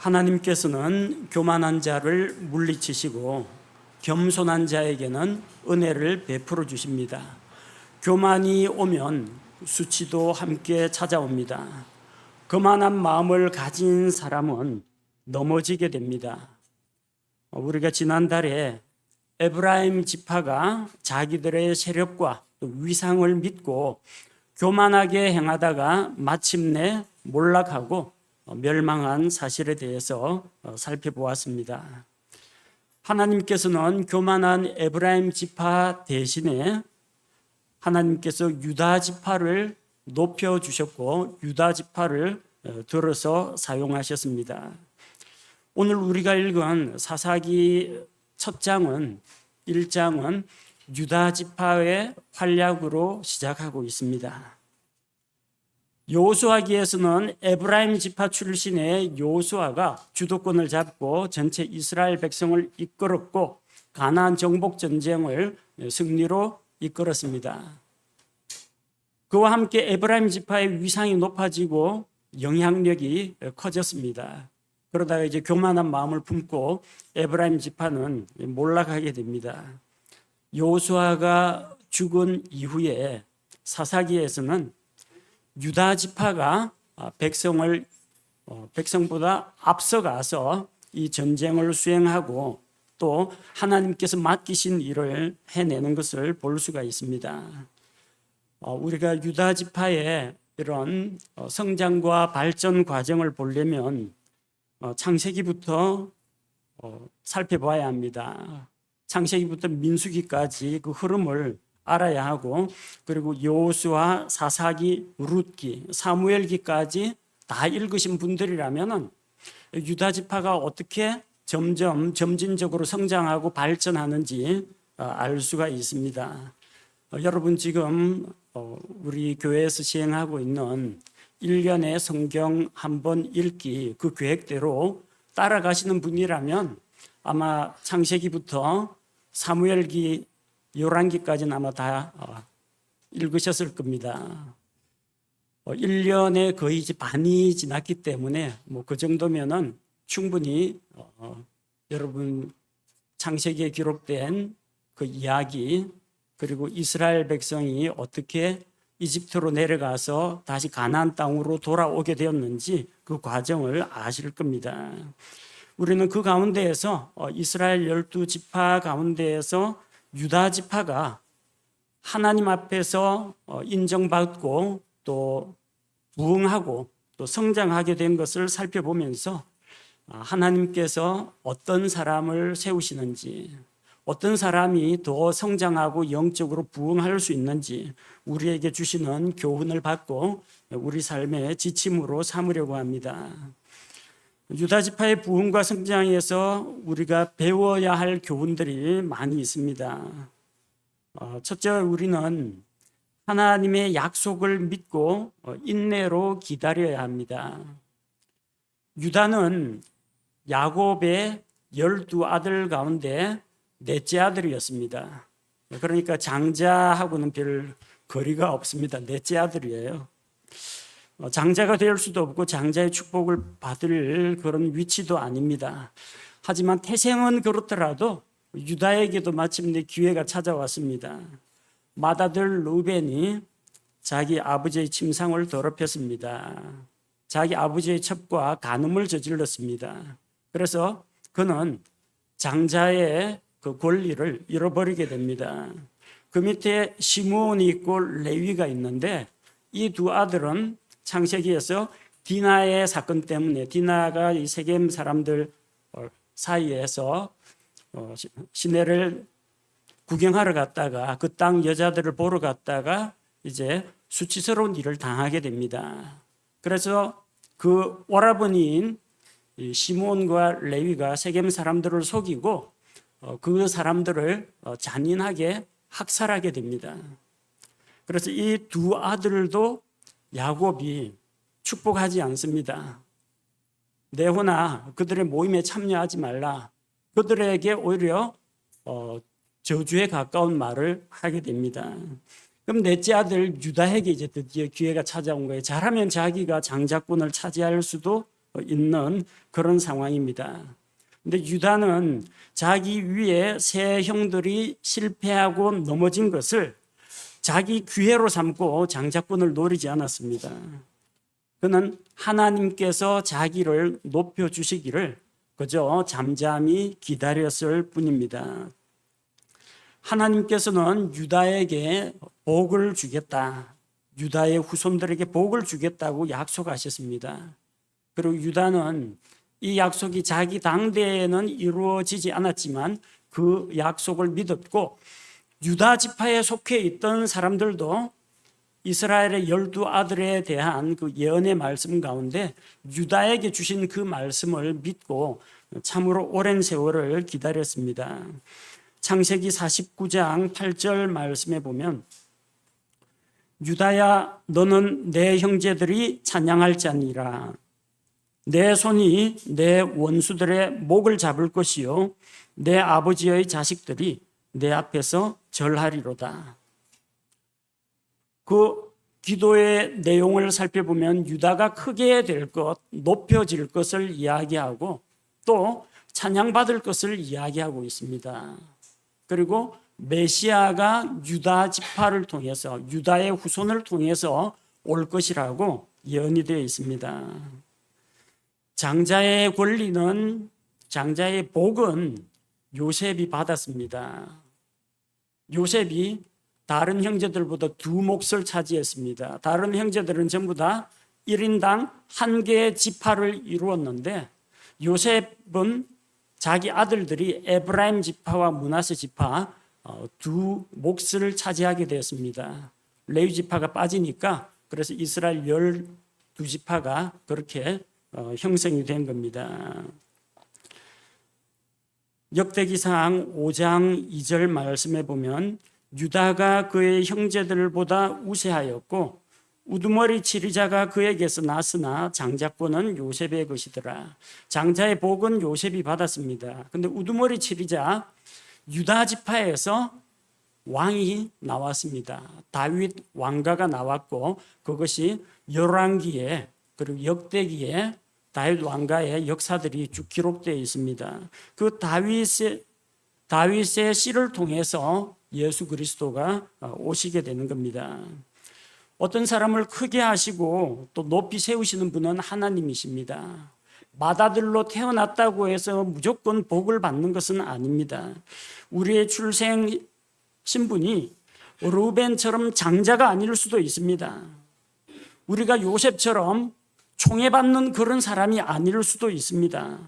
하나님께서는 교만한 자를 물리치시고 겸손한 자에게는 은혜를 베풀어 주십니다. 교만이 오면 수치도 함께 찾아옵니다. 거만한 마음을 가진 사람은 넘어지게 됩니다. 우리가 지난달에 에브라임 지파가 자기들의 세력과 위상을 믿고 교만하게 행하다가 마침내 몰락하고 멸망한 사실에 대해서 살펴보았습니다. 하나님께서는 교만한 에브라임 지파 대신에 하나님께서 유다 지파를 높여주셨고 유다 지파를 들어서 사용하셨습니다. 오늘 우리가 읽은 사사기 첫 장은 1장은 유다 지파의 활약으로 시작하고 있습니다. 여호수아기에서는 에브라임 지파 출신의 여호수아가 주도권을 잡고 전체 이스라엘 백성을 이끌었고 가나안 정복 전쟁을 승리로 이끌었습니다. 그와 함께 에브라임 지파의 위상이 높아지고 영향력이 커졌습니다. 그러다가 이제 교만한 마음을 품고 에브라임 지파는 몰락하게 됩니다. 여호수아가 죽은 이후에 사사기에서는 유다 지파가 백성보다 앞서가서 이 전쟁을 수행하고 또 하나님께서 맡기신 일을 해내는 것을 볼 수가 있습니다. 우리가 유다 지파의 이런 성장과 발전 과정을 보려면 창세기부터 살펴봐야 합니다. 창세기부터 민수기까지 그 흐름을 알아야 하고 그리고 여호수아, 사사기, 룻기, 사무엘기까지 다 읽으신 분들이라면 유다 지파가 어떻게 점진적으로 성장하고 발전하는지 알 수가 있습니다. 여러분 지금 우리 교회에서 시행하고 있는 1년에 성경 한 번 읽기 그 계획대로 따라가시는 분이라면 아마 창세기부터 사무엘기, 열왕기까지는 아마 다 읽으셨을 겁니다. 1년에 거의 이제 반이 지났기 때문에 그 정도면은 충분히 여러분 창세기에 기록된 그 이야기 그리고 이스라엘 백성이 어떻게 이집트로 내려가서 다시 가나안 땅으로 돌아오게 되었는지 그 과정을 아실 겁니다. 우리는 그 가운데에서 이스라엘 12지파 가운데에서 유다 지파가 하나님 앞에서 인정받고 또 부흥하고 또 성장하게 된 것을 살펴보면서 하나님께서 어떤 사람을 세우시는지 어떤 사람이 더 성장하고 영적으로 부흥할 수 있는지 우리에게 주시는 교훈을 받고 우리 삶의 지침으로 삼으려고 합니다. 유다 지파의 부흥과 성장에서 우리가 배워야 할 교훈들이 많이 있습니다. 첫째, 우리는 하나님의 약속을 믿고 인내로 기다려야 합니다. 유다는 야곱의 12아들 가운데 넷째 아들이었습니다. 그러니까 장자하고는 별 거리가 없습니다. 넷째 아들이에요. 장자가 될 수도 없고 장자의 축복을 받을 그런 위치도 아닙니다. 하지만 태생은 그렇더라도 유다에게도 마침내 기회가 찾아왔습니다. 맏아들 루벤이 자기 아버지의 침상을 더럽혔습니다. 자기 아버지의 첩과 간음을 저질렀습니다. 그래서 그는 장자의 그 권리를 잃어버리게 됩니다. 그 밑에 시므온이 있고 레위가 있는데 이 두 아들은 창세기에서 디나의 사건 때문에 디나가 이 세겜 사람들 사이에서 시내를 구경하러 갔다가 그 땅 여자들을 보러 갔다가 이제 수치스러운 일을 당하게 됩니다. 그래서 그 오라버니인 시므온과 레위가 세겜 사람들을 속이고 그 사람들을 잔인하게 학살하게 됩니다. 그래서 이 두 아들도 야곱이 축복하지 않습니다. 내호나 그들의 모임에 참여하지 말라. 그들에게 오히려 저주에 가까운 말을 하게 됩니다. 그럼 넷째 아들 유다에게 이제 드디어 기회가 찾아온 거예요. 잘하면 자기가 장자권을 차지할 수도 있는 그런 상황입니다. 근데 유다는 자기 위에 세 형들이 실패하고 넘어진 것을 자기 기회로 삼고 장자권을 노리지 않았습니다. 그는 하나님께서 자기를 높여주시기를 그저 잠잠히 기다렸을 뿐입니다. 하나님께서는 유다에게 복을 주겠다. 유다의 후손들에게 복을 주겠다고 약속하셨습니다. 그리고 유다는 이 약속이 자기 당대에는 이루어지지 않았지만 그 약속을 믿었고 유다 지파에 속해 있던 사람들도 이스라엘의 12아들에 대한 그 예언의 말씀 가운데 유다에게 주신 그 말씀을 믿고 참으로 오랜 세월을 기다렸습니다. 창세기 49장 8절 말씀에 보면 유다야 너는 내 형제들이 찬양할지니라 내 손이 내 원수들의 목을 잡을 것이요 내 아버지의 자식들이 내 앞에서 절하리로다. 그 기도의 내용을 살펴보면 유다가 크게 될 것, 높여질 것을 이야기하고 또 찬양받을 것을 이야기하고 있습니다. 그리고 메시아가 유다 지파를 통해서 유다의 후손을 통해서 올 것이라고 예언이 되어 있습니다. 장자의 권리는 장자의 복은 요셉이 받았습니다. 요셉이 다른 형제들보다 2몫을 차지했습니다. 다른 형제들은 전부 다 1인당 1개의 지파를 이루었는데 요셉은 자기 아들들이 에브라임 지파와 므낫세 지파 2몫을 차지하게 되었습니다. 레위 지파가 빠지니까 그래서 이스라엘 12지파가 그렇게 형성이 된 겁니다. 역대기상 5장 2절 말씀에 보면 유다가 그의 형제들보다 우세하였고 우두머리 치리자가 그에게서 났으나 장자권은 요셉의 것이더라. 장자의 복은 요셉이 받았습니다. 그런데 우두머리 치리자 유다 지파에서 왕이 나왔습니다. 다윗 왕가가 나왔고 그것이 열왕기에 그리고 역대기에 다윗 왕가의 역사들이 쭉 기록되어 있습니다. 그 다윗의 씨를 통해서 예수 그리스도가 오시게 되는 겁니다. 어떤 사람을 크게 하시고 또 높이 세우시는 분은 하나님이십니다. 맏아들로 태어났다고 해서 무조건 복을 받는 것은 아닙니다. 우리의 출생 신분이 르우벤처럼 장자가 아닐 수도 있습니다. 우리가 요셉처럼 총애받는 그런 사람이 아닐 수도 있습니다.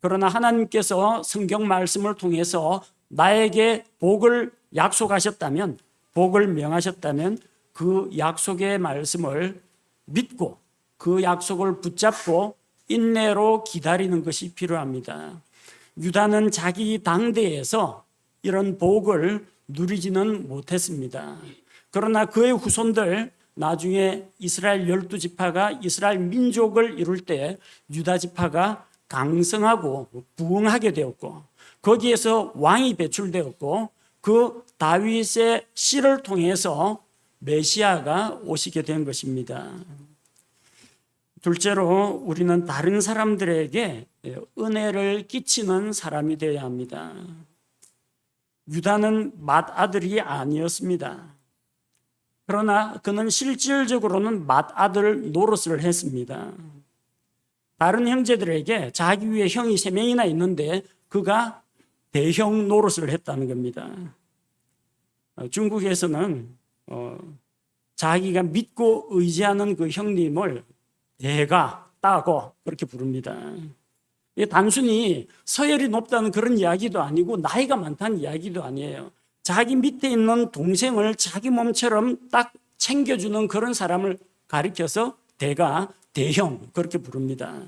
그러나 하나님께서 성경 말씀을 통해서 나에게 복을 약속하셨다면, 복을 명하셨다면 그 약속의 말씀을 믿고 그 약속을 붙잡고 인내로 기다리는 것이 필요합니다. 유다는 자기 당대에서 이런 복을 누리지는 못했습니다. 그러나 그의 후손들 나중에 이스라엘 12지파가 이스라엘 민족을 이룰 때 유다 지파가 강성하고 부흥하게 되었고 거기에서 왕이 배출되었고 그 다윗의 씨를 통해서 메시아가 오시게 된 것입니다. 둘째로 우리는 다른 사람들에게 은혜를 끼치는 사람이 되어야 합니다. 유다는 맏아들이 아니었습니다. 그러나 그는 실질적으로는 맏아들 노릇을 했습니다. 다른 형제들에게 자기 위에 형이 3명이나 있는데 그가 대형 노릇을 했다는 겁니다. 중국에서는 자기가 믿고 의지하는 그 형님을 대가, 따고 그렇게 부릅니다. 단순히 서열이 높다는 그런 이야기도 아니고 나이가 많다는 이야기도 아니에요. 자기 밑에 있는 동생을 자기 몸처럼 딱 챙겨주는 그런 사람을 가리켜서 대가, 대형 그렇게 부릅니다.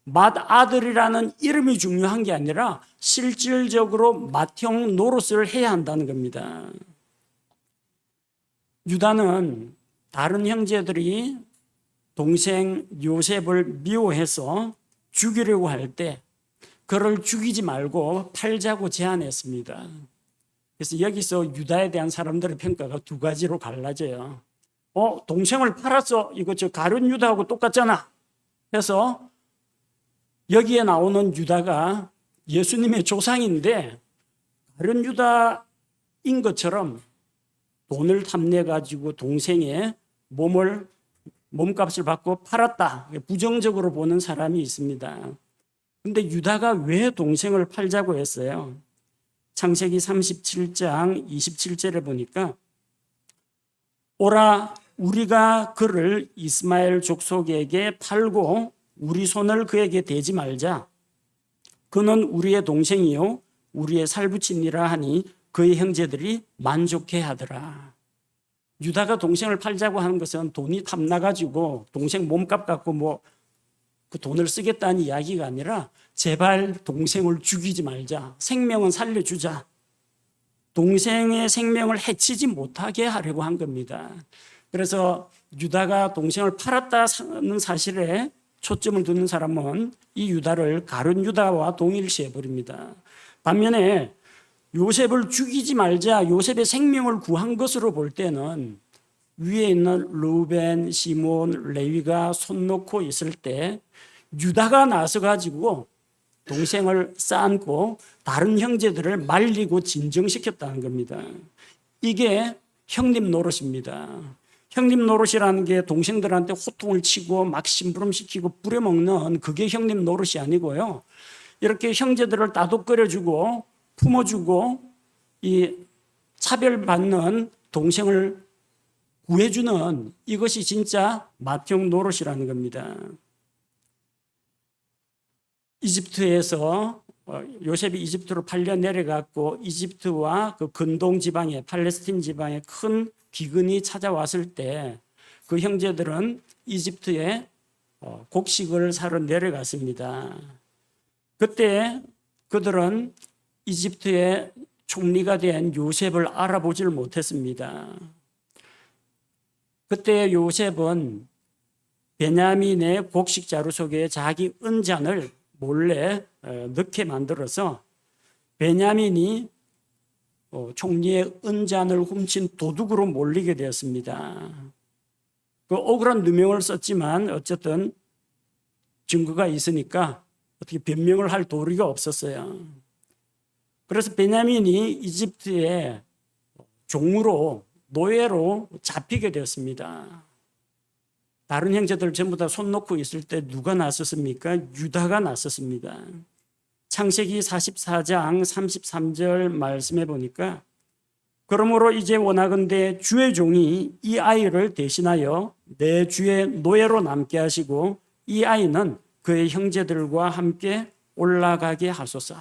맏아들이라는 이름이 중요한 게 아니라 실질적으로 맏형 노릇을 해야 한다는 겁니다. 유다는 다른 형제들이 동생 요셉을 미워해서 죽이려고 할 때 그를 죽이지 말고 팔자고 제안했습니다. 그래서 여기서 유다에 대한 사람들의 평가가 2가지로 갈라져요. 동생을 팔았어. 이거 저 가룟 유다하고 똑같잖아. 해서 여기에 나오는 유다가 예수님의 조상인데 다른 유다인 것처럼 돈을 탐내 가지고 동생의 몸값을 받고 팔았다. 부정적으로 보는 사람이 있습니다. 근데 유다가 왜 동생을 팔자고 했어요? 창세기 37장 27절에 보니까 오라 우리가 그를 이스마엘 족속에게 팔고 우리 손을 그에게 대지 말자. 그는 우리의 동생이요 우리의 살부친이라 하니 그의 형제들이 만족해 하더라. 유다가 동생을 팔자고 하는 것은 돈이 탐나가지고 동생 몸값 갖고 그 돈을 쓰겠다는 이야기가 아니라 제발 동생을 죽이지 말자. 생명은 살려주자. 동생의 생명을 해치지 못하게 하려고 한 겁니다. 그래서 유다가 동생을 팔았다는 사실에 초점을 두는 사람은 이 유다를 가룟 유다와 동일시해 버립니다. 반면에 요셉을 죽이지 말자, 요셉의 생명을 구한 것으로 볼 때는 위에 있는 르우벤, 시몬, 레위가 손 놓고 있을 때 유다가 나서 가지고 동생을 쌓고 다른 형제들을 말리고 진정시켰다는 겁니다. 이게 형님 노릇입니다. 형님 노릇이라는 게 동생들한테 호통을 치고 막 심부름시키고 뿌려먹는 그게 형님 노릇이 아니고요. 이렇게 형제들을 따독거려주고 품어주고 이 차별받는 동생을 구해주는 이것이 진짜 맏형 노릇이라는 겁니다. 이집트에서 요셉이 이집트로 팔려 내려갔고 이집트와 그 근동 지방에 팔레스틴 지방에 큰 기근이 찾아왔을 때 그 형제들은 이집트에 곡식을 사러 내려갔습니다. 그때 그들은 이집트의 총리가 된 요셉을 알아보질 못했습니다. 그때 요셉은 베냐민의 곡식 자루 속에 자기 은잔을 몰래 넣게 만들어서 베냐민이 총리의 은잔을 훔친 도둑으로 몰리게 되었습니다. 그 억울한 누명을 썼지만 어쨌든 증거가 있으니까 어떻게 변명을 할 도리가 없었어요. 그래서 베냐민이 이집트의 종으로 노예로 잡히게 되었습니다. 다른 형제들 전부 다 손 놓고 있을 때 누가 나섰습니까? 유다가 나섰습니다. 창세기 44장 33절 말씀해 보니까 그러므로 이제 원하건대 주의 종이 이 아이를 대신하여 내 주의 노예로 남게 하시고 이 아이는 그의 형제들과 함께 올라가게 하소서.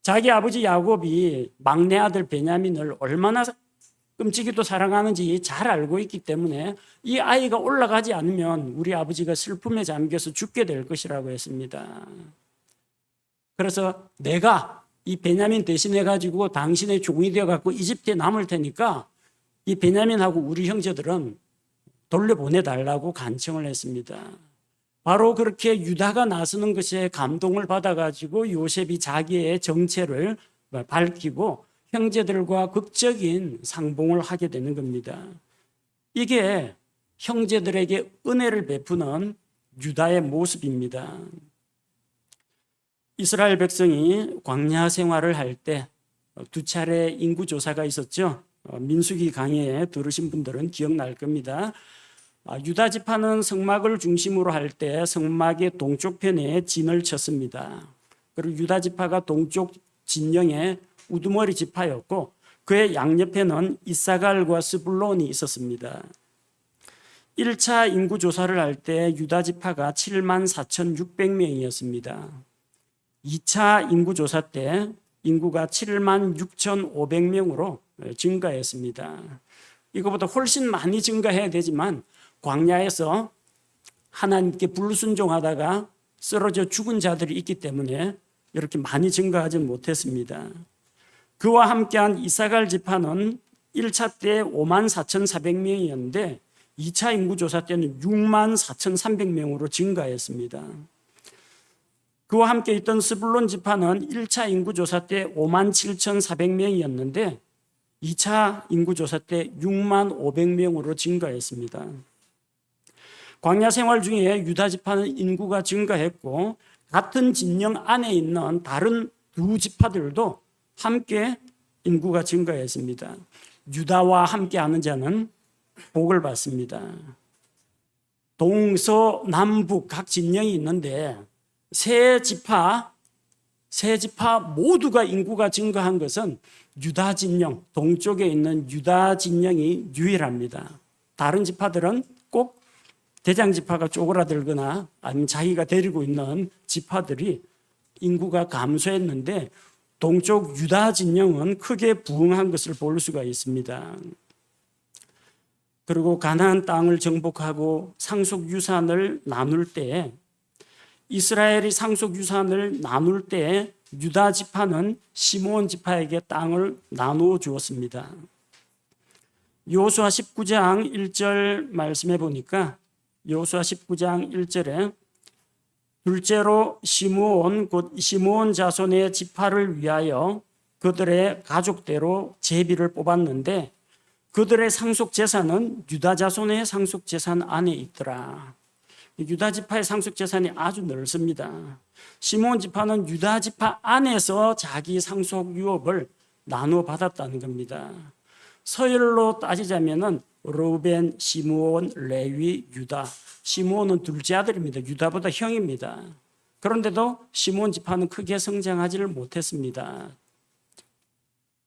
자기 아버지 야곱이 막내 아들 베냐민을 얼마나 끔찍이도 사랑하는지 잘 알고 있기 때문에 이 아이가 올라가지 않으면 우리 아버지가 슬픔에 잠겨서 죽게 될 것이라고 했습니다. 그래서 내가 이 베냐민 대신해 가지고 당신의 종이 되어 갖고 이집트에 남을 테니까 이 베냐민하고 우리 형제들은 돌려보내 달라고 간청을 했습니다. 바로 그렇게 유다가 나서는 것에 감동을 받아 가지고 요셉이 자기의 정체를 밝히고 형제들과 극적인 상봉을 하게 되는 겁니다. 이게 형제들에게 은혜를 베푸는 유다의 모습입니다. 이스라엘 백성이 광야 생활을 할 때 두 차례 인구 조사가 있었죠. 민수기 강해에 들으신 분들은 기억날 겁니다. 유다 지파는 성막을 중심으로 할 때 성막의 동쪽 편에 진을 쳤습니다. 그리고 유다 지파가 동쪽 진영에 우두머리 지파였고 그의 양옆에는 이사갈과 스불론이 있었습니다. 1차 인구 조사를 할 때 유다 지파가 74,600명이었습니다. 2차 인구 조사 때 인구가 76,500명으로 증가했습니다. 이거보다 훨씬 많이 증가해야 되지만 광야에서 하나님께 불순종하다가 쓰러져 죽은 자들이 있기 때문에 이렇게 많이 증가하지 못했습니다. 그와 함께한 이사갈 지파는 1차 때 54,400명이었는데 2차 인구조사 때는 64,300명으로 증가했습니다. 그와 함께 있던 스불론 지파는 1차 인구조사 때 57,400명이었는데 2차 인구조사 때 65,500명으로 증가했습니다. 광야 생활 중에 유다 지파는 인구가 증가했고 같은 진영 안에 있는 다른 두 지파들도 함께 인구가 증가했습니다. 유다와 함께하는 자는 복을 받습니다. 동서남북 각 진영이 있는데 세 지파 모두가 인구가 증가한 것은 유다 진영, 동쪽에 있는 유다 진영이 유일합니다. 다른 지파들은 꼭 대장 지파가 쪼그라들거나 아니면 자기가 데리고 있는 지파들이 인구가 감소했는데 동쪽 유다 진영은 크게 부흥한 것을 볼 수가 있습니다. 그리고 가나안 땅을 정복하고 상속 유산을 나눌 때 이스라엘이 상속 유산을 나눌 때 유다 지파는 시므온 지파에게 땅을 나누어 주었습니다. 여호수아 19장 1절 말씀해 보니까 여호수아 19장 1절에 둘째로 시므온 곧 시므온 자손의 지파를 위하여 그들의 가족대로 제비를 뽑았는데 그들의 상속 재산은 유다 자손의 상속 재산 안에 있더라. 유다 지파의 상속 재산이 아주 넓습니다. 시므온 지파는 유다 지파 안에서 자기 상속 유업을 나누어 받았다는 겁니다. 서열로 따지자면은 르우벤, 시므온, 레위, 유다. 시므온은 둘째 아들입니다. 유다보다 형입니다. 그런데도 시므온 지파는 크게 성장하지를 못했습니다.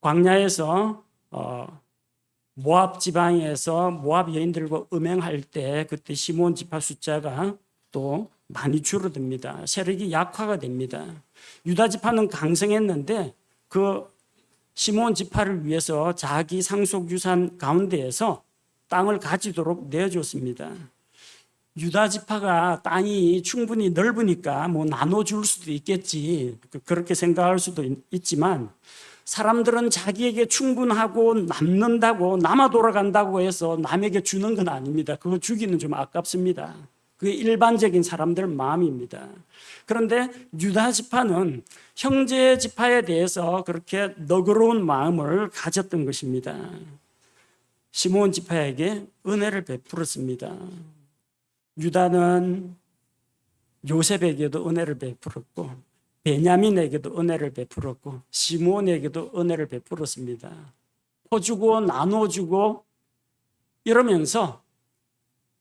광야에서 모압 지방에서 모압 여인들과 음행할 때 그때 시므온 지파 숫자가 또 많이 줄어듭니다. 세력이 약화가 됩니다. 유다 지파는 강성했는데 그 시므온 지파를 위해서 자기 상속 유산 가운데에서 땅을 가지도록 내어줬습니다. 유다 지파가 땅이 충분히 넓으니까 뭐 나눠줄 수도 있겠지 그렇게 생각할 수도 있지만 사람들은 자기에게 충분하고 남는다고 남아 돌아간다고 해서 남에게 주는 건 아닙니다. 그거 주기는 좀 아깝습니다. 그게 일반적인 사람들 마음입니다. 그런데 유다 지파는 형제 지파에 대해서 그렇게 너그러운 마음을 가졌던 것입니다. 시므온 지파에게 은혜를 베풀었습니다. 유다는 요셉에게도 은혜를 베풀었고 베냐민에게도 은혜를 베풀었고 시므온에게도 은혜를 베풀었습니다. 퍼주고 나눠주고 이러면서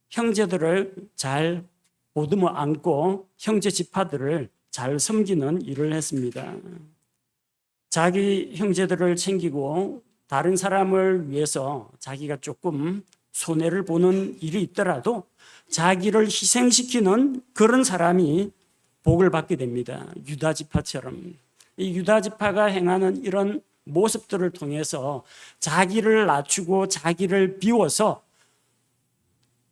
형제들을 잘 보듬어 안고 형제 지파들을 잘 섬기는 일을 했습니다. 자기 형제들을 챙기고 다른 사람을 위해서 자기가 조금 손해를 보는 일이 있더라도 자기를 희생시키는 그런 사람이 복을 받게 됩니다. 유다 지파처럼. 이 유다 지파가 행하는 이런 모습들을 통해서 자기를 낮추고 자기를 비워서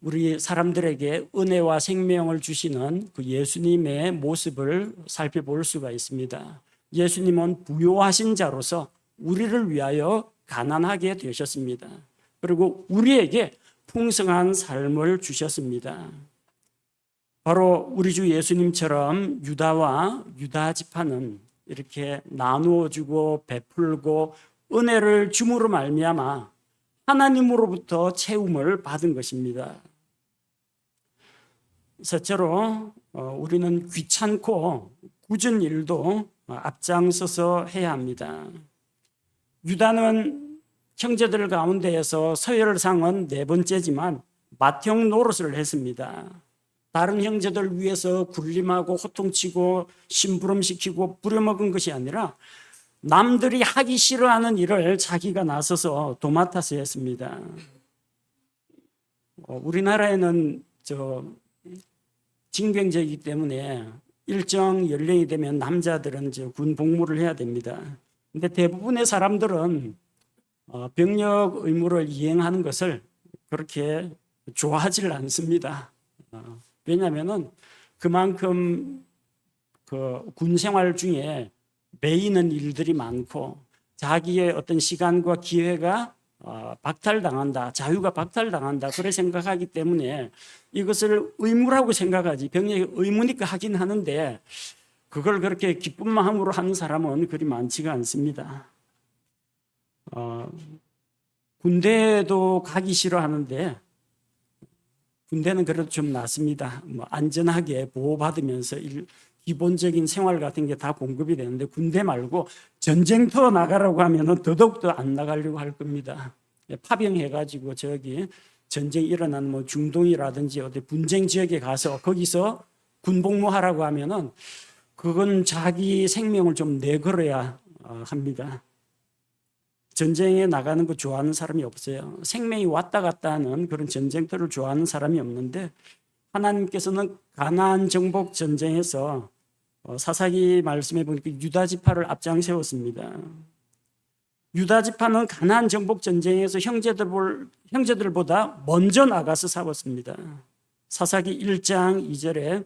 우리 사람들에게 은혜와 생명을 주시는 그 예수님의 모습을 살펴볼 수가 있습니다. 예수님은 부요하신 자로서 우리를 위하여 가난하게 되셨습니다. 그리고 우리에게 풍성한 삶을 주셨습니다. 바로 우리 주 예수님처럼 유다와 유다 지파는 이렇게 나누어 주고 베풀고 은혜를 줌으로 말미암아 하나님으로부터 채움을 받은 것입니다. 셋째로 우리는 귀찮고 굳은 일도 앞장서서 해야 합니다. 유다는 형제들 가운데에서 서열상은 네 번째지만 맏형 노릇을 했습니다. 다른 형제들 위해서 굴림하고 호통치고 심부름시키고 부려먹은 것이 아니라 남들이 하기 싫어하는 일을 자기가 나서서 도맡아서 했습니다. 우리나라에는 징병제이기 때문에 일정 연령이 되면 남자들은 군 복무를 해야 됩니다. 근데 대부분의 사람들은 병력 의무를 이행하는 것을 그렇게 좋아하지 않습니다. 왜냐하면 그만큼 군 생활 중에 매이는 일들이 많고 자기의 어떤 시간과 기회가 박탈당한다, 자유가 박탈당한다 그렇게 생각하기 때문에 이것을 의무라고 생각하지 병력이 의무니까 하긴 하는데 그걸 그렇게 기쁜 마음으로 하는 사람은 그리 많지가 않습니다. 군대도 가기 싫어하는데 군대는 그래도 좀 낫습니다. 뭐 안전하게 보호받으면서 기본적인 생활 같은 게 다 공급이 되는데, 군대 말고 전쟁터 나가라고 하면은 더더욱더 안 나가려고 할 겁니다. 파병해가지고 저기 전쟁이 일어난 뭐 중동이라든지 어디 분쟁 지역에 가서 거기서 군복무하라고 하면은 그건 자기 생명을 좀 내걸어야 합니다. 전쟁에 나가는 거 좋아하는 사람이 없어요. 생명이 왔다 갔다 하는 그런 전쟁터를 좋아하는 사람이 없는데, 하나님께서는 가나안 정복 전쟁에서 사사기 말씀해 보니까 유다 지파를 앞장 세웠습니다. 유다 지파는 가나안 정복 전쟁에서 형제들보다 먼저 나가서 싸웠습니다. 사사기 1장 2절에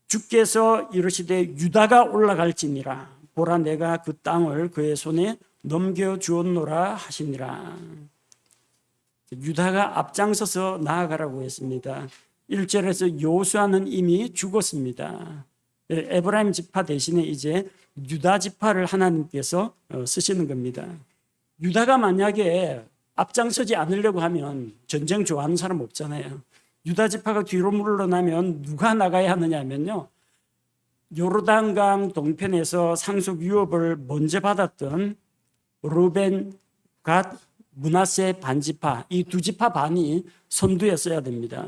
주께서 이르시되 유다가 올라갈지니라, 보라 내가 그 땅을 그의 손에 넘겨주었노라 하시니라. 유다가 앞장서서 나아가라고 했습니다. 1절에서 여호수아는 이미 죽었습니다. 에브라임 지파 대신에 이제 유다 지파를 하나님께서 쓰시는 겁니다. 유다가 만약에 앞장서지 않으려고 하면 전쟁 좋아하는 사람 없잖아요. 유다 지파가 뒤로 물러나면 누가 나가야 하느냐면요, 요르단강 동편에서 상속 유업을 먼저 받았던 루벤, 갓, 므낫세 반지파, 이 두 지파 반이 선두에 서야 됩니다.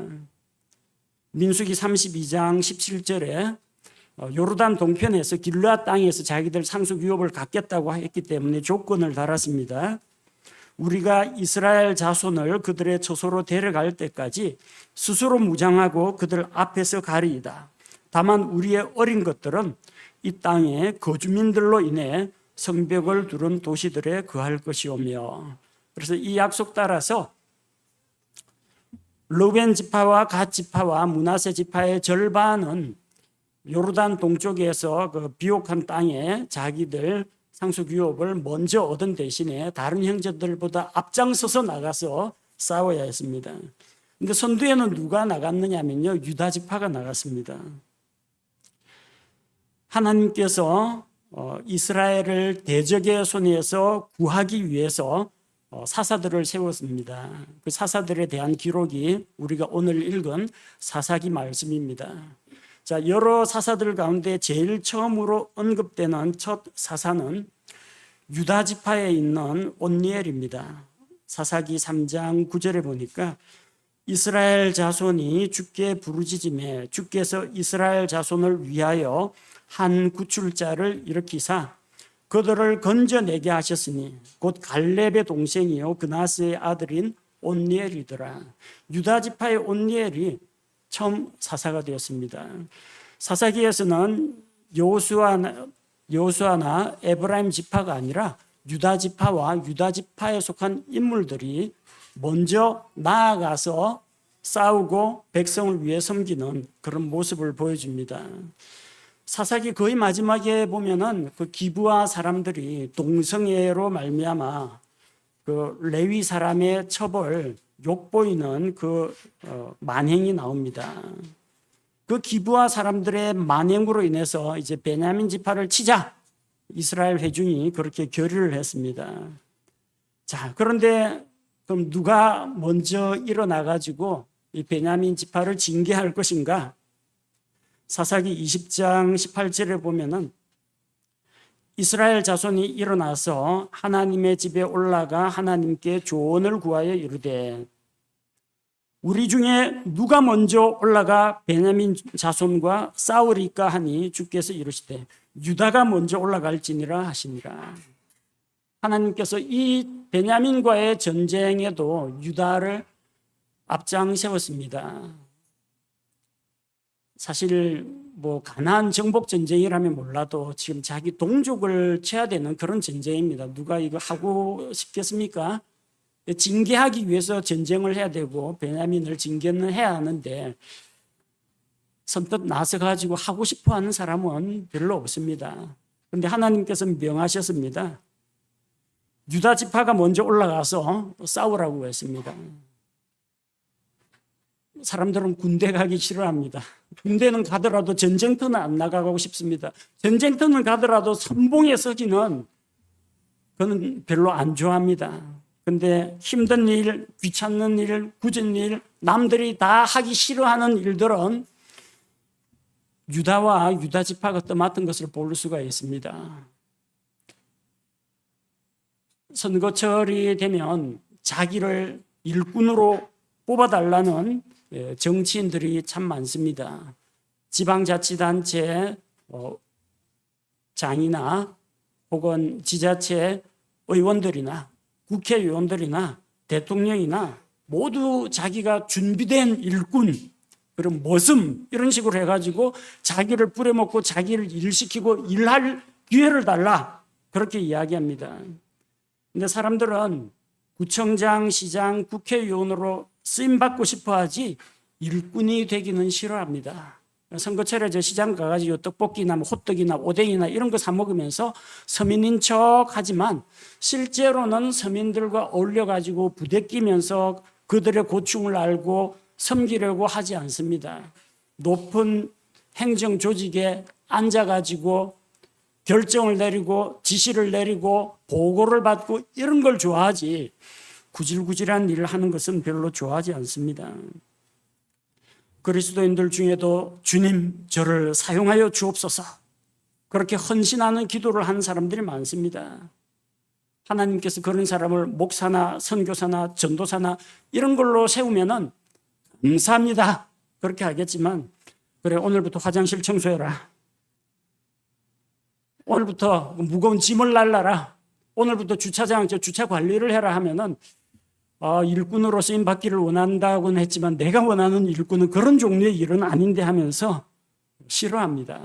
민수기 32장 17절에 요르단 동편에서 길르앗 땅에서 자기들 상속 유업을 갖겠다고 했기 때문에 조건을 달았습니다. 우리가 이스라엘 자손을 그들의 처소로 데려갈 때까지 스스로 무장하고 그들 앞에서 가리이다. 다만 우리의 어린 것들은 이 땅의 거주민들로 인해 성벽을 두른 도시들에 거할 것이오며, 그래서 이 약속 따라서 르벤 지파와 갓 지파와 므낫세 지파의 절반은 요르단 동쪽에서 그 비옥한 땅에 자기들 상속 유업을 먼저 얻은 대신에 다른 형제들보다 앞장서서 나가서 싸워야 했습니다. 그런데 선두에는 누가 나갔느냐면요, 유다 지파가 나갔습니다. 하나님께서 이스라엘을 대적의 손에서 구하기 위해서 사사들을 세웠습니다. 그 사사들에 대한 기록이 우리가 오늘 읽은 사사기 말씀입니다. 자, 여러 사사들 가운데 제일 처음으로 언급되는 첫 사사는 유다 지파에 있는 온니엘입니다. 사사기 3장 9절에 보니까 이스라엘 자손이 주께 부르짖음에 주께서 이스라엘 자손을 위하여 한 구출자를 일으키사 그들을 건져내게 하셨으니 곧 갈렙의 동생이요 그나스의 아들인 온니엘이더라. 유다 지파의 온니엘이 처음 사사가 되었습니다. 사사기에서는 여호수아나 에브라임 지파가 아니라 유다 지파와 유다 지파에 속한 인물들이 먼저 나아가서 싸우고 백성을 위해 섬기는 그런 모습을 보여줍니다. 사사기 거의 마지막에 보면은 그 기브아 사람들이 동성애로 말미암아 그 레위 사람의 처벌 욕보이는 그 만행이 나옵니다. 그 기브아 사람들의 만행으로 인해서 이제 베냐민 지파를 치자 이스라엘 회중이 그렇게 결의를 했습니다. 자, 그런데 그럼 누가 먼저 일어나 가지고 이 베냐민 지파를 징계할 것인가? 사사기 20장 18절에 보면은 이스라엘 자손이 일어나서 하나님의 집에 올라가 하나님께 조언을 구하여 이르되 우리 중에 누가 먼저 올라가 베냐민 자손과 싸우리까 하니 주께서 이르시되 유다가 먼저 올라갈지니라 하시니라. 하나님께서 이 베냐민과의 전쟁에도 유다를 앞장 세웠습니다. 사실 뭐 가나안 정복 전쟁이라면 몰라도 지금 자기 동족을 쳐야 되는 그런 전쟁입니다. 누가 이거 하고 싶겠습니까? 징계하기 위해서 전쟁을 해야 되고 베냐민을 징계는 해야 하는데 선뜻 나서 가지고 하고 싶어 하는 사람은 별로 없습니다. 그런데 하나님께서 명하셨습니다. 유다 지파가 먼저 올라가서 싸우라고 했습니다. 사람들은 군대 가기 싫어합니다. 군대는 가더라도 전쟁터는 안 나가고 싶습니다. 전쟁터는 가더라도 선봉에 서기는 그는 별로 안 좋아합니다. 근데 힘든 일, 귀찮는 일, 굳은 일, 남들이 다 하기 싫어하는 일들은 유다와 유다 지파가 떠맡은 것을 볼 수가 있습니다. 선거철이 되면 자기를 일꾼으로 뽑아달라는 정치인들이 참 많습니다. 지방자치단체 장이나 혹은 지자체 의원들이나 국회의원들이나 대통령이나 모두 자기가 준비된 일꾼, 그런 머슴 이런 식으로 해가지고 자기를 부려먹고 자기를 일시키고 일할 기회를 달라 그렇게 이야기합니다. 근데 사람들은 구청장, 시장, 국회의원으로 쓰임받고 싶어하지 일꾼이 되기는 싫어합니다. 선거철에 저 시장 가가지고 떡볶이나 호떡이나 오뎅이나 이런 거 사 먹으면서 서민인 척 하지만 실제로는 서민들과 어울려가지고 부대끼면서 그들의 고충을 알고 섬기려고 하지 않습니다. 높은 행정 조직에 앉아가지고 결정을 내리고 지시를 내리고 보고를 받고 이런 걸 좋아하지 구질구질한 일을 하는 것은 별로 좋아하지 않습니다. 그리스도인들 중에도 주님 저를 사용하여 주옵소서 그렇게 헌신하는 기도를 하는 사람들이 많습니다. 하나님께서 그런 사람을 목사나 선교사나 전도사나 이런 걸로 세우면은 감사합니다 그렇게 하겠지만 그래 오늘부터 화장실 청소해라, 오늘부터 무거운 짐을 날라라, 오늘부터 주차장 주차 관리를 해라 하면은 일꾼으로 쓰임 받기를 원한다고는 했지만 내가 원하는 일꾼은 그런 종류의 일은 아닌데 하면서 싫어합니다.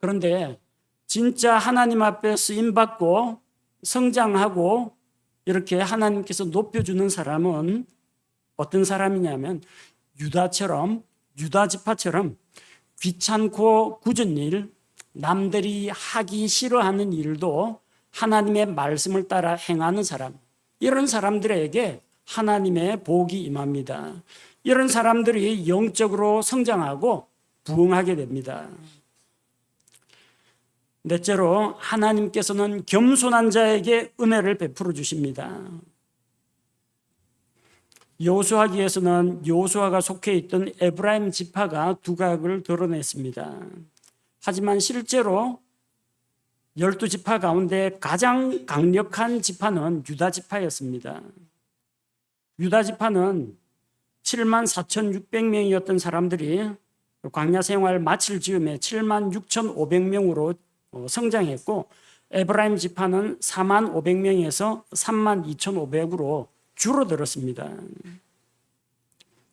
그런데 진짜 하나님 앞에 쓰임 받고 성장하고 이렇게 하나님께서 높여주는 사람은 어떤 사람이냐면 유다처럼, 유다 지파처럼 귀찮고 굳은 일, 남들이 하기 싫어하는 일도 하나님의 말씀을 따라 행하는 사람, 이런 사람들에게 하나님의 복이 임합니다. 이런 사람들이 영적으로 성장하고 부흥하게 됩니다. 넷째로 하나님께서는 겸손한 자에게 은혜를 베풀어 주십니다. 여호수아기에서는 여호수아가 속해 있던 에브라임 지파가 두각을 드러냈습니다. 하지만 실제로 12지파 가운데 가장 강력한 지파는 유다 지파였습니다. 유다 지파는 74,600명이었던 사람들이 광야 생활 마칠 즈음에 76,500명으로 성장했고 에브라임 지파는 45,000명에서 32,500으로 줄어들었습니다.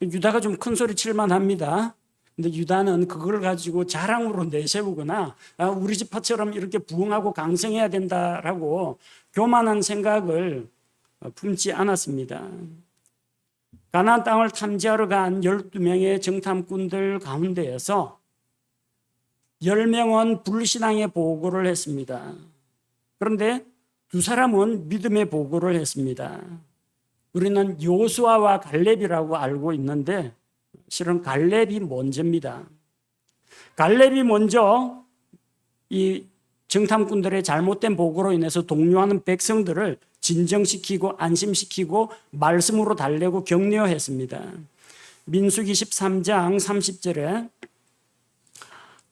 유다가 좀 큰 소리 칠만 합니다. 근데 유다는 그걸 가지고 자랑으로 내세우거나 우리 지파처럼 이렇게 부흥하고 강성해야 된다라고 교만한 생각을 품지 않았습니다. 가나안 땅을 탐지하러 간 12명의 정탐꾼들 가운데에서 10명은 불신앙의 보고를 했습니다. 그런데 2사람은 믿음의 보고를 했습니다. 우리는 여호수아와 갈렙이라고 알고 있는데 실은 갈렙이 먼저입니다. 갈렙이 먼저 이 정탐꾼들의 잘못된 보고로 인해서 동요하는 백성들을 진정시키고 안심시키고 말씀으로 달래고 격려했습니다. 민수기 13장 30절에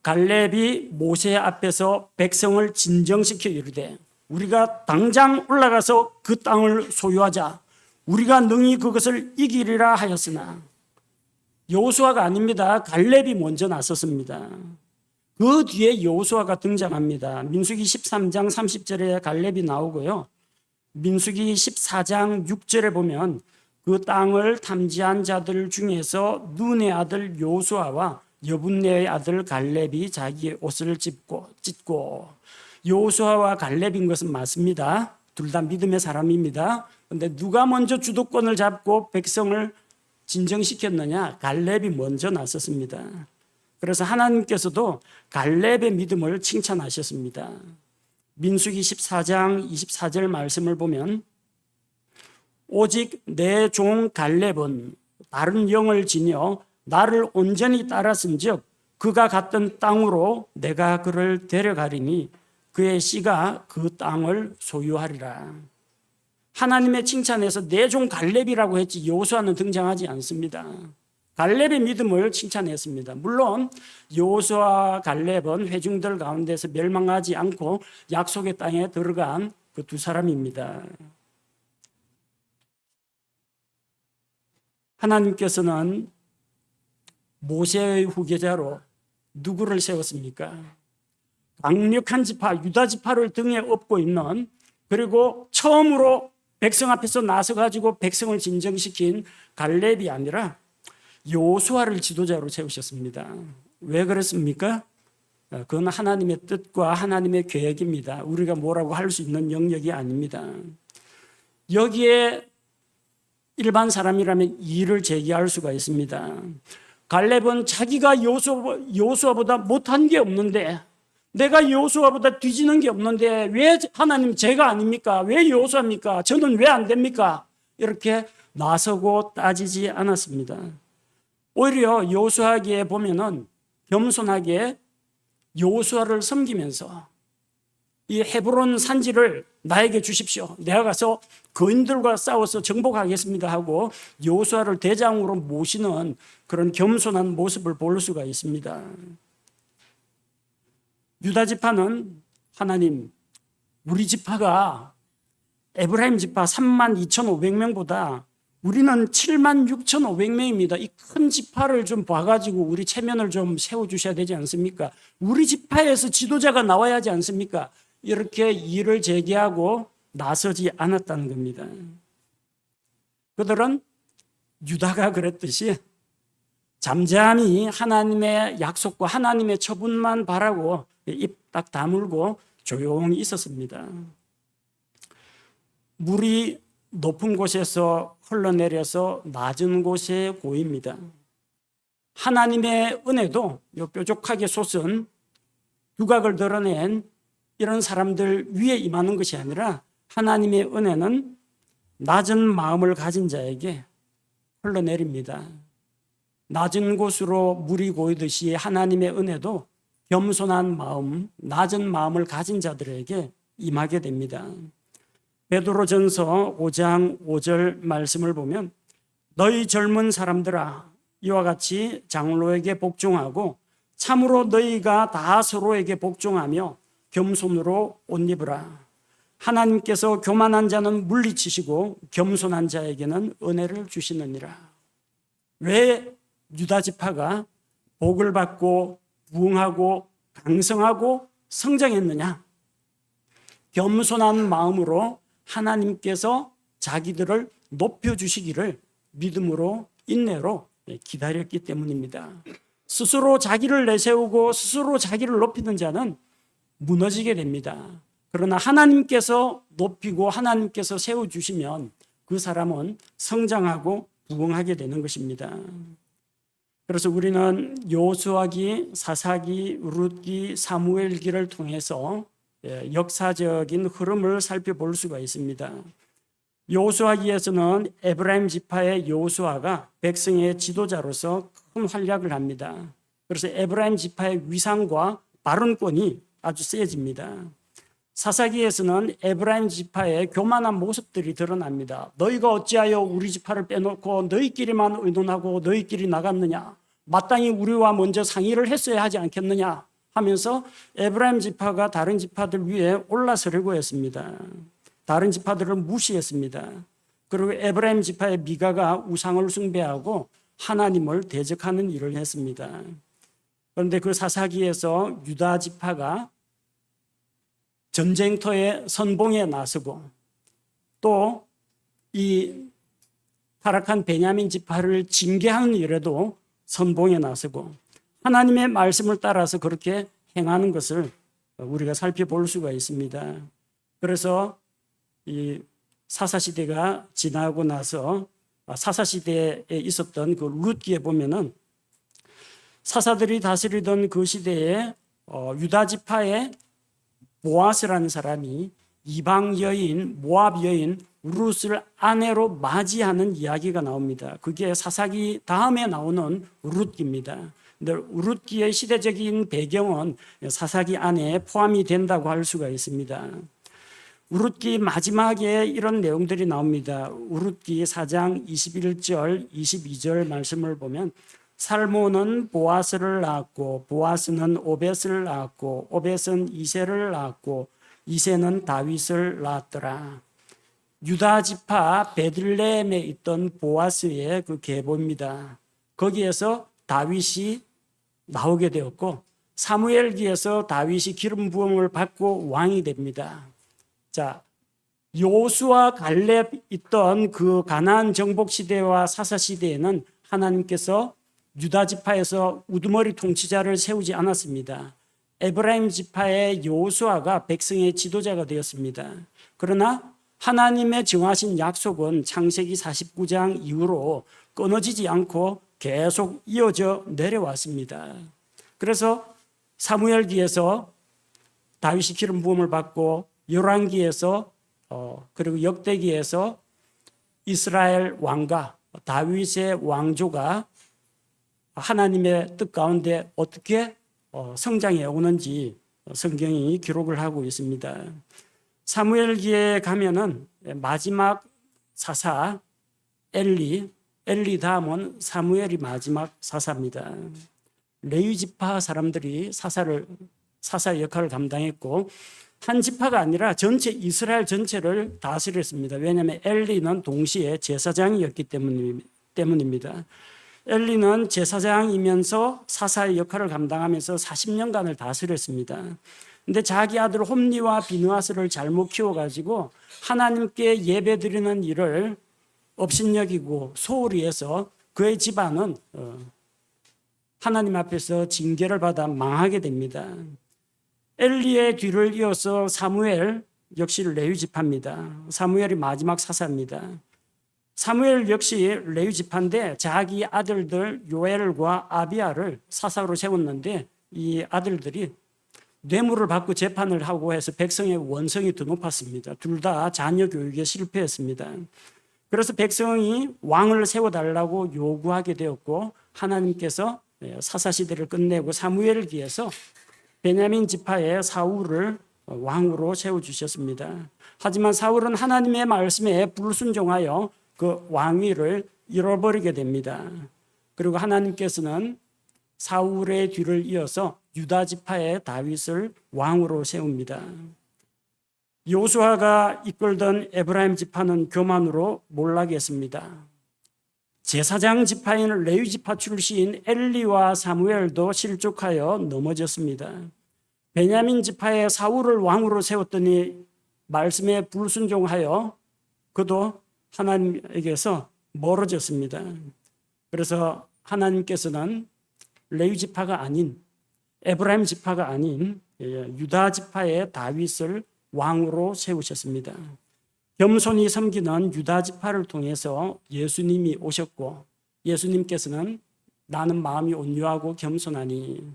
갈렙이 모세 앞에서 백성을 진정시켜 이르되 우리가 당장 올라가서 그 땅을 소유하자, 우리가 능히 그것을 이기리라 하였으나, 여호수아가 아닙니다. 갈렙이 먼저 나섰습니다. 그 뒤에 여호수아가 등장합니다. 민수기 13장 30절에 갈렙이 나오고요. 민수기 14장 6절에 보면 그 땅을 탐지한 자들 중에서 눈의 아들 여호수아와 여분네의 아들 갈렙이 자기의 옷을 찢고 여호수아와 갈렙인 것은 맞습니다. 둘 다 믿음의 사람입니다. 그런데 누가 먼저 주도권을 잡고 백성을 진정시켰느냐? 갈렙이 먼저 나섰습니다. 그래서 하나님께서도 갈렙의 믿음을 칭찬하셨습니다. 민수기 14장 24절 말씀을 보면 오직 내 종 갈렙은 다른 영을 지녀 나를 온전히 따랐은즉 그가 갔던 땅으로 내가 그를 데려가리니 그의 씨가 그 땅을 소유하리라. 하나님의 칭찬에서 내 종 갈렙이라고 했지 여호수아는 등장하지 않습니다. 갈렙의 믿음을 칭찬했습니다. 물론 여호수아 갈렙은 회중들 가운데서 멸망하지 않고 약속의 땅에 들어간 그 두 사람입니다. 하나님께서는 모세의 후계자로 누구를 세웠습니까? 강력한 지파, 유다 지파를 등에 업고 있는, 그리고 처음으로 백성 앞에서 나서가지고 백성을 진정시킨 갈렙이 아니라 여호수아를 지도자로 세우셨습니다. 왜 그랬습니까? 그건 하나님의 뜻과 하나님의 계획입니다. 우리가 뭐라고 할 수 있는 영역이 아닙니다. 여기에 일반 사람이라면 이의를 제기할 수가 있습니다. 갈렙은 자기가 여호수아보다 못한 게 없는데, 내가 여호수아보다 뒤지는 게 없는데 왜 하나님 제가 아닙니까? 왜 여호수아입니까? 저는 왜 안 됩니까? 이렇게 나서고 따지지 않았습니다. 오히려 여호수아기에 보면은 겸손하게 여호수아를 섬기면서 이 헤브론 산지를 나에게 주십시오. 내가 가서 거인들과 싸워서 정복하겠습니다 하고 여호수아를 대장으로 모시는 그런 겸손한 모습을 볼 수가 있습니다. 유다 지파는 하나님, 우리 지파가 에브라임 지파 32,500명보다 우리는 76,500명입니다. 이 큰 지파를 좀 봐가지고 우리 체면을 좀 세워주셔야 되지 않습니까? 우리 지파에서 지도자가 나와야 하지 않습니까? 이렇게 이의를 제기하고 나서지 않았다는 겁니다. 그들은 유다가 그랬듯이 잠잠히 하나님의 약속과 하나님의 처분만 바라고 입 딱 다물고 조용히 있었습니다. 물이 높은 곳에서 흘러내려서 낮은 곳에 고입니다. 하나님의 은혜도 뾰족하게 솟은 두각을 드러낸 이런 사람들 위에 임하는 것이 아니라 하나님의 은혜는 낮은 마음을 가진 자에게 흘러내립니다. 낮은 곳으로 물이 고이듯이 하나님의 은혜도 겸손한 마음, 낮은 마음을 가진 자들에게 임하게 됩니다. 베드로전서 5장 5절 말씀을 보면 너희 젊은 사람들아 이와 같이 장로에게 복종하고 참으로 너희가 다 서로에게 복종하며 겸손으로 옷 입으라. 하나님께서 교만한 자는 물리치시고 겸손한 자에게는 은혜를 주시느니라. 왜 유다 지파가 복을 받고 부흥하고 강성하고 성장했느냐? 겸손한 마음으로 하나님께서 자기들을 높여주시기를 믿음으로 인내로 기다렸기 때문입니다. 스스로 자기를 내세우고 스스로 자기를 높이는 자는 무너지게 됩니다. 그러나 하나님께서 높이고 하나님께서 세워주시면 그 사람은 성장하고 부흥하게 되는 것입니다. 그래서 우리는 여호수아기, 사사기, 룻기, 사무엘기를 통해서 역사적인 흐름을 살펴볼 수가 있습니다. 여호수아기에서는 에브라임 지파의 여호수아가 백성의 지도자로서 큰 활약을 합니다. 그래서 에브라임 지파의 위상과 발언권이 아주 세집니다. 사사기에서는 에브라임 지파의 교만한 모습들이 드러납니다. 너희가 어찌하여 우리 지파를 빼놓고 너희끼리만 의논하고 너희끼리 나갔느냐? 마땅히 우리와 먼저 상의를 했어야 하지 않겠느냐? 하면서 에브라임 지파가 다른 지파들 위에 올라서려고 했습니다. 다른 지파들을 무시했습니다. 그리고 에브라임 지파의 미가가 우상을 숭배하고 하나님을 대적하는 일을 했습니다. 그런데 그 사사기에서 유다 지파가 전쟁터에 선봉에 나서고 또 이 타락한 베냐민 지파를 징계하는 일에도 선봉에 나서고 하나님의 말씀을 따라서 그렇게 행하는 것을 우리가 살펴볼 수가 있습니다. 그래서 이 사사시대가 지나고 나서 사사시대에 있었던 그 룻기에 보면은 사사들이 다스리던 그 시대에 유다 지파의 보아스라는 사람이 이방 여인, 모압 여인 룻을 아내로 맞이하는 이야기가 나옵니다. 그게 사사기 다음에 나오는 룻기입니다. 근데 룻기의 시대적인 배경은 사사기 안에 포함이 된다고 할 수가 있습니다. 우룻기 마지막에 이런 내용들이 나옵니다. 우룻기 4장 21절, 22절 말씀을 보면 살몬은 보아스를 낳았고 보아스는 오벳을 낳았고 오벳은 이새를 낳았고 이새는 다윗을 낳았더라. 유다 지파 베들레헴에 있던 보아스의 그 계보입니다. 거기에서 다윗이 나오게 되었고 사무엘기에서 다윗이 기름 부음을 받고 왕이 됩니다. 자, 요수와 갈렙 있던 그 가나안 정복 시대와 사사 시대에는 하나님께서 유다 지파에서 우두머리 통치자를 세우지 않았습니다. 에브라임 지파의 요수아가 백성의 지도자가 되었습니다. 그러나 하나님의 정하신 약속은 창세기 49장 이후로 끊어지지 않고 계속 이어져 내려왔습니다. 그래서 사무엘기에서 다윗이 기름 부음을 받고 열왕기에서 그리고 역대기에서 이스라엘 왕가 다윗의 왕조가 하나님의 뜻 가운데 어떻게 성장해 오는지 성경이 기록을 하고 있습니다. 사무엘기에 가면은 마지막 사사 엘리 다음은 사무엘이 마지막 사사입니다. 레위 지파 사람들이 사사의 역할을 감당했고 한 지파가 아니라 전체 이스라엘 전체를 다스렸습니다. 왜냐하면 엘리는 동시에 제사장이었기 때문입니다. 엘리는 제사장이면서 사사의 역할을 감당하면서 40년간을 다스렸습니다. 근데 자기 아들 홈리와 비느하스를 잘못 키워가지고 하나님께 예배드리는 일을 업신여기고 소홀히 해서 그의 집안은 하나님 앞에서 징계를 받아 망하게 됩니다. 엘리의 뒤를 이어서 사무엘 역시 레위 지파입니다. 사무엘이 마지막 사사입니다. 사무엘 역시 레위 지파인데 자기 아들들 요엘과 아비야를 사사로 세웠는데 이 아들들이 뇌물을 받고 재판을 하고 해서 백성의 원성이 더 높았습니다. 둘 다 자녀 교육에 실패했습니다. 그래서 백성이 왕을 세워달라고 요구하게 되었고 하나님께서 사사 시대를 끝내고 사무엘기에서 베냐민 지파의 사울을 왕으로 세워주셨습니다. 하지만 사울은 하나님의 말씀에 불순종하여 그 왕위를 잃어버리게 됩니다. 그리고 하나님께서는 사울의 뒤를 이어서 유다 지파의 다윗을 왕으로 세웁니다. 요수아가 이끌던 에브라임 지파는 교만으로 몰락했습니다. 제사장 지파인 레위 지파 출신 엘리와 사무엘도 실족하여 넘어졌습니다. 베냐민 지파의 사울을 왕으로 세웠더니 말씀에 불순종하여 그도 하나님에게서 멀어졌습니다. 그래서 하나님께서는 레위 지파가 아닌 에브라임 지파가 아닌 유다 지파의 다윗을 왕으로 세우셨습니다. 겸손히 섬기는 유다 지파를 통해서 예수님이 오셨고 예수님께서는 나는 마음이 온유하고 겸손하니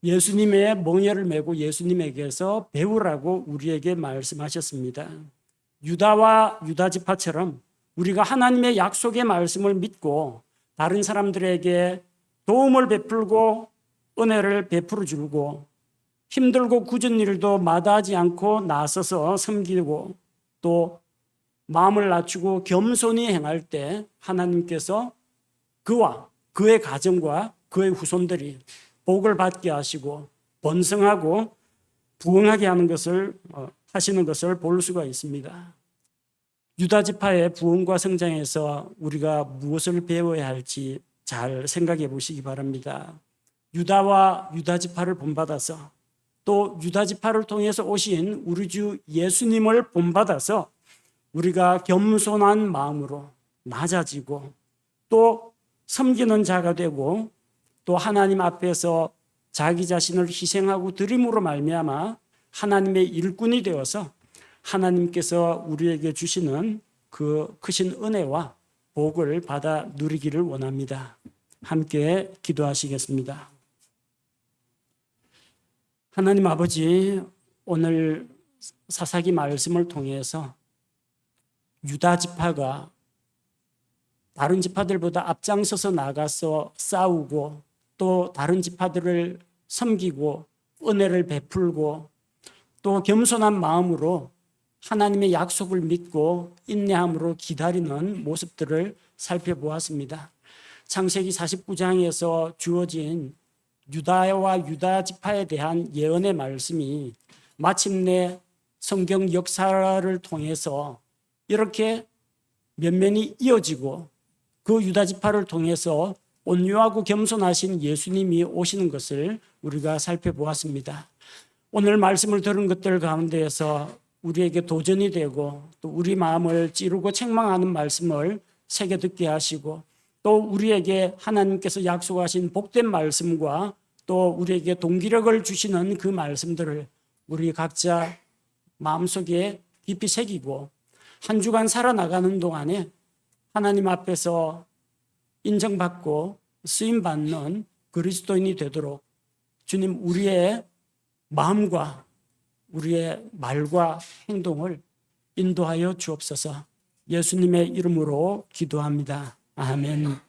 예수님의 멍에를 메고 예수님에게서 배우라고 우리에게 말씀하셨습니다. 유다와 유다 지파처럼 우리가 하나님의 약속의 말씀을 믿고 다른 사람들에게 도움을 베풀고 은혜를 베풀어 주고 힘들고 굳은 일도 마다하지 않고 나서서 섬기고 또 마음을 낮추고 겸손히 행할 때 하나님께서 그와 그의 가정과 그의 후손들이 복을 받게 하시고 번성하고 부흥하게 하시는 것을 볼 수가 있습니다. 유다 지파의 부흥과 성장에서 우리가 무엇을 배워야 할지 잘 생각해 보시기 바랍니다. 유다와 유다 지파를 본받아서 또 유다 지파를 통해서 오신 우리 주 예수님을 본받아서 우리가 겸손한 마음으로 낮아지고 또 섬기는 자가 되고 또 하나님 앞에서 자기 자신을 희생하고 드림으로 말미암아 하나님의 일꾼이 되어서 하나님께서 우리에게 주시는 그 크신 은혜와 복을 받아 누리기를 원합니다. 함께 기도하시겠습니다. 하나님 아버지, 오늘 사사기 말씀을 통해서 유다 지파가 다른 지파들보다 앞장서서 나가서 싸우고 또 다른 지파들을 섬기고 은혜를 베풀고 또 겸손한 마음으로 하나님의 약속을 믿고 인내함으로 기다리는 모습들을 살펴보았습니다. 창세기 49장에서 주어진 유다와 유다 지파에 대한 예언의 말씀이 마침내 성경 역사를 통해서 이렇게 면면이 이어지고 그 유다 지파를 통해서 온유하고 겸손하신 예수님이 오시는 것을 우리가 살펴보았습니다. 오늘 말씀을 들은 것들 가운데에서 우리에게 도전이 되고 또 우리 마음을 찌르고 책망하는 말씀을 새겨 듣게 하시고 또 우리에게 하나님께서 약속하신 복된 말씀과 또 우리에게 동기력을 주시는 그 말씀들을 우리 각자 마음속에 깊이 새기고 한 주간 살아나가는 동안에 하나님 앞에서 인정받고 쓰임받는 그리스도인이 되도록 주님 우리의 마음과 우리의 말과 행동을 인도하여 주옵소서. 예수님의 이름으로 기도합니다. 아멘.